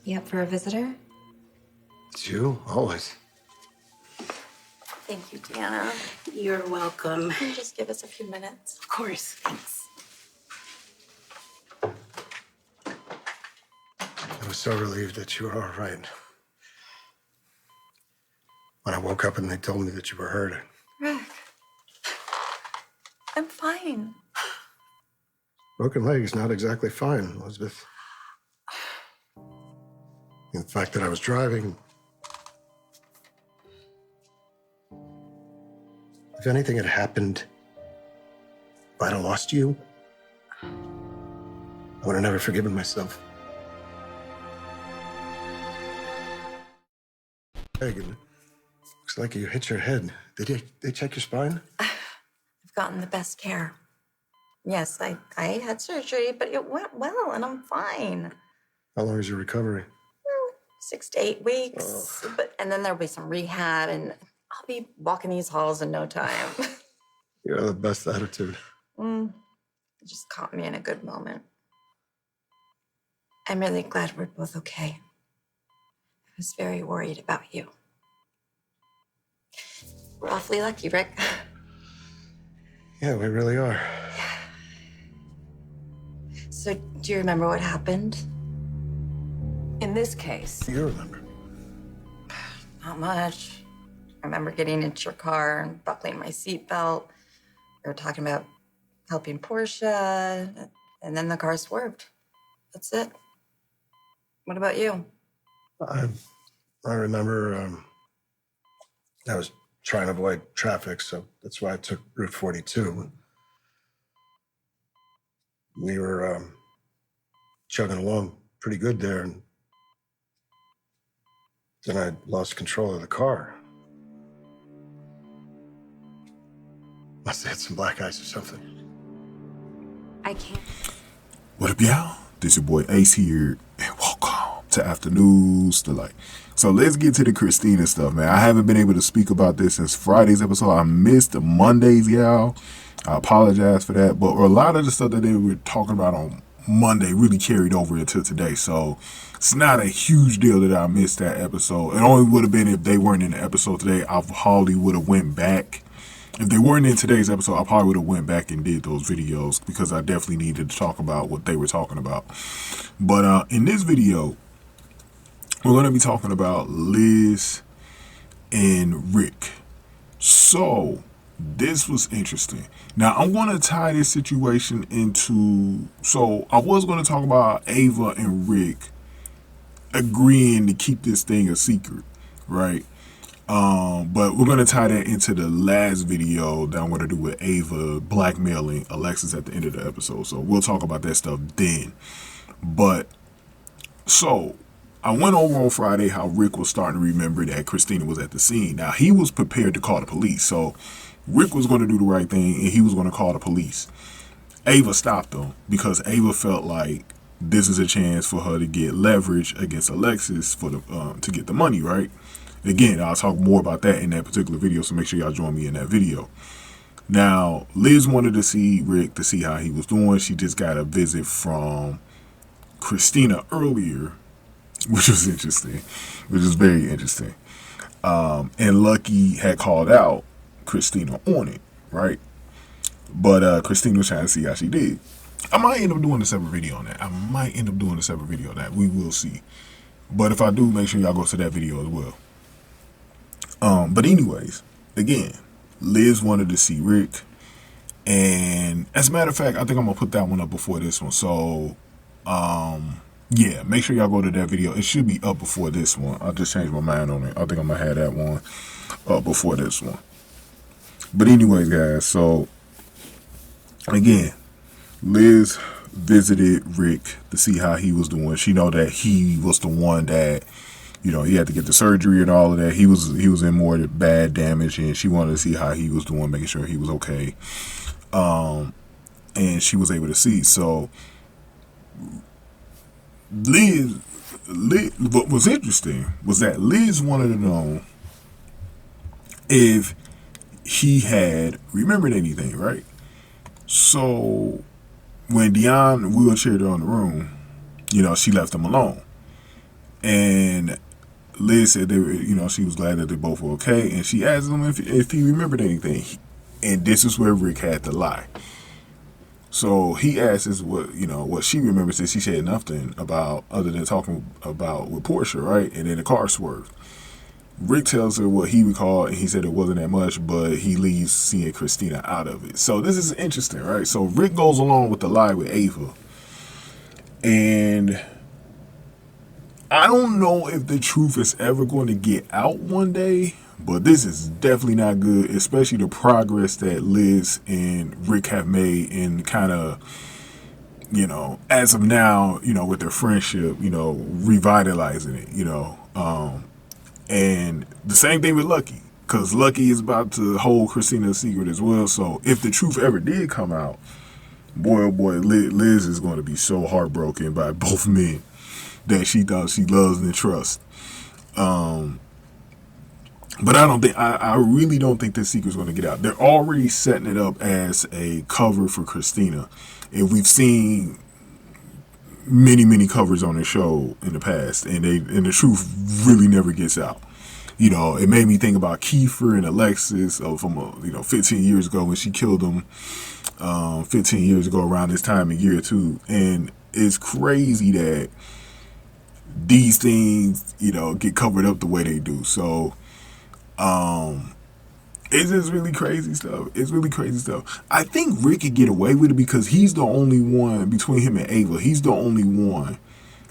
You up for a visitor? It's you, always. Thank you, Diana. You're welcome. Can you just give us a few minutes? Of course. Thanks. I was so relieved that you were all right. When I woke up and they told me that you were hurt. Rick, I'm fine. Broken leg is not exactly fine, Elizabeth. And the fact that I was driving. If anything had happened, if I'd have lost you, I would have never forgiven myself. Megan, looks like you hit your head. Did they check your spine? I've gotten the best care. Yes, I had surgery, but it went well, and I'm fine. How long is your recovery? 6 to 8 weeks, and then there'll be some rehab, and I'll be walking these halls in no time. You have the best attitude. It just caught me in a good moment. I'm really glad we're both okay. I was very worried about you. We're awfully lucky, Rick. Yeah, we really are. So, do you remember what happened? In this case, You remember. Not much. I remember getting into your car and buckling my seatbelt. We were talking about helping Portia, and then the car swerved. That's it. What about you? I remember I was trying to avoid traffic, so that's why I took Route 42. We were chugging along pretty good there, and then I lost control of the car. Must have had some black ice or something. I can't. What up, y'all? This your boy Ace here, and welcome to Afternoons Delight. So let's get to the Kristina stuff, man. I haven't been able to speak about this since Friday's episode. I missed the Mondays, y'all. I apologize for that, but a lot of the stuff that they were talking about on Monday really carried over into today, so it's not a huge deal that I missed that episode. It only would have been if they weren't in the episode today. I probably would have went back. If they weren't in today's episode, I probably would have went back and did those videos because I definitely needed to talk about what they were talking about. But in this video, we're going to be talking about Liz and Rick. So this was interesting. Now, I'm going to tie this situation into... So, I was going to talk about Ava and Rick agreeing to keep this thing a secret, right? But we're going to tie that into the last video that I'm going to do with Ava blackmailing Alexis at the end of the episode. So, we'll talk about that stuff then. But, so... I went over on Friday how Rick was starting to remember that Kristina was at the scene. Now, he was prepared to call the police. So, Rick was going to do the right thing, and he was going to call the police. Ava stopped him because Ava felt like this is a chance for her to get leverage against Alexis for the to get the money, right? Again, I'll talk more about that in that particular video, so make sure y'all join me in that video. Now, Liz wanted to see Rick to see how he was doing. She just got a visit from Kristina earlier, which was interesting, which is very interesting. And Lucky had called out Kristina on it, right? But Kristina was trying to see how she did. I might end up doing a separate video on that. We will see. But if I do, make sure y'all go to that video as well. But anyways, again, Liz wanted to see Rick. And as a matter of fact, I think I'm going to put that one up before this one. So, yeah, make sure y'all go to that video. It should be up before this one. I just changed my mind on it. I think I'm going to have that one up before this one. But anyways, guys, so, again, Liz visited Rick to see how he was doing. She know that he was the one that, you know, he had to get the surgery and all of that. He was in more bad damage, and she wanted to see how he was doing, making sure he was okay. And she was able to see. So, Liz, what was interesting was that Liz wanted to know if he had remembered anything, right? So when Dione wheelchaired her in the room, you know, she left him alone. And Liz said they were, she was glad that they both were okay, and she asked him if he remembered anything. And this is where Rick had to lie. So he asked us what she remembers, and she said nothing about other than talking about with Portia, right? And then the car swerved. Rick tells her what he recalled, and he said it wasn't that much, but he leaves seeing Kristina out of it. So this is interesting, right? So Rick goes along with the lie with Ava. And I don't know if the truth is ever going to get out one day, but this is definitely not good, especially the progress that Liz and Rick have made in kind of, as of now, with their friendship, revitalizing it, and the same thing with Lucky, because Lucky is about to hold Kristina's secret as well. So if the truth ever did come out, boy, oh boy, Liz is going to be so heartbroken by both men that she thought she loves and trusts. But I really don't think this secret's going to get out. They're already setting it up as a cover for Kristina. And we've seen many covers on the show in the past, and the truth really never gets out. It made me think about Kiefer and Alexis from 15 years ago when she killed them 15 years ago around this time in year 2. And it's crazy that these things, get covered up the way they do. So it's just really crazy stuff. It's really crazy stuff. I think Rick could get away with it because he's the only one, between him and Ava, he's the only one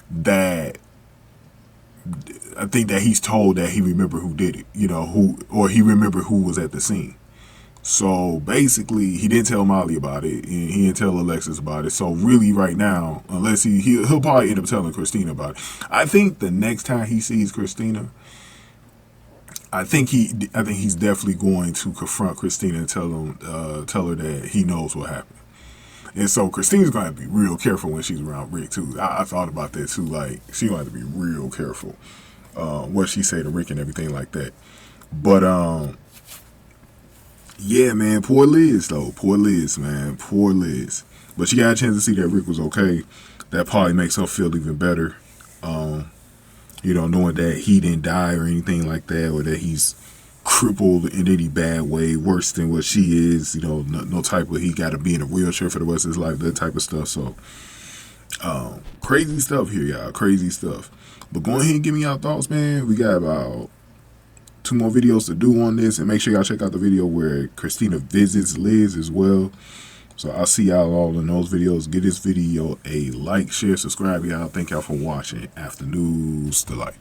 that I think that he's told that he remembered who did it, or he remembered who was at the scene. So basically, he didn't tell Molly about it, and he didn't tell Alexis about it. So really, right now, unless he'll probably end up telling Kristina about it. I think the next time he sees Kristina, I think he's definitely going to confront Kristina and tell her that he knows what happened. And so Kristina's going to have to be real careful when she's around Rick too. I thought about that too. Like, she's going to have to be real careful what she say to Rick and everything like that. But yeah, man, poor Liz though. Poor Liz, man. Poor Liz. But she got a chance to see that Rick was okay. That probably makes her feel even better. Knowing that he didn't die or anything like that, or that he's crippled in any bad way, worse than what she is. No type of, he got to be in a wheelchair for the rest of his life, that type of stuff. So, crazy stuff here, y'all. Crazy stuff. But go ahead and give me your thoughts, man. We got about 2 more videos to do on this, and make sure y'all check out the video where Kristina visits Liz as well. So I'll see y'all all in those videos. Give this video a like, share, subscribe, y'all. Thank y'all for watching. After News Delight.